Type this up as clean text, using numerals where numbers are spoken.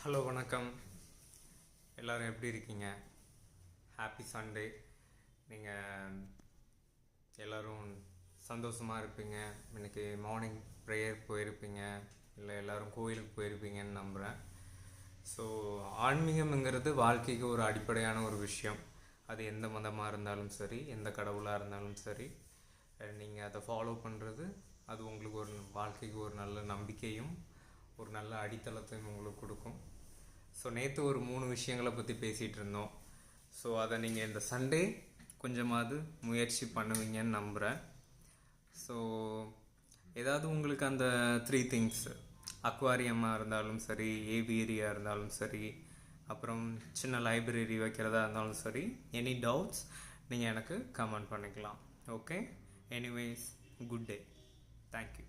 Hello வணக்கம். எல்லோரும் எப்படி இருக்கீங்க? Happy Sunday. நீங்கள் எல்லோரும் சந்தோஷமாக இருப்பீங்க. இன்றைக்கி மார்னிங் ப்ரேயர் போயிருப்பீங்க, இல்லை எல்லோரும் கோயிலுக்கு போயிருப்பீங்கன்னு நம்புகிறேன். ஸோ ஆன்மீகம்ங்கிறது வாழ்க்கைக்கு ஒரு அடிப்படையான ஒரு விஷயம். அது எந்த மதமாக இருந்தாலும் சரி, எந்த கடவுளாக இருந்தாலும் சரி, நீங்கள் அதை ஃபாலோ பண்ணுறது அது உங்களுக்கு ஒரு வாழ்க்கைக்கு ஒரு நல்ல நம்பிக்கையும் ஒரு நல்ல அடித்தளத்தையும் உங்களுக்கு கொடுக்கும். ஸோ நேற்று ஒரு 3 விஷயங்களை பற்றி பேசிகிட்டு இருந்தோம். ஸோ அதை நீங்கள் இந்த சண்டே கொஞ்சமாவது முயற்சி பண்ணுவீங்கன்னு நம்புகிறேன். ஸோ ஏதாவது உங்களுக்கு அந்த 3 திங்ஸ், அக்வாரியமாக இருந்தாலும் சரி, ஏவியரியாக இருந்தாலும் சரி, அப்புறம் சின்ன லைப்ரரி வைக்கிறதா இருந்தாலும் சரி, எனி டவுட்ஸ் நீங்கள் எனக்கு கமெண்ட் பண்ணிக்கலாம். Okay, anyways, good day. Thank you.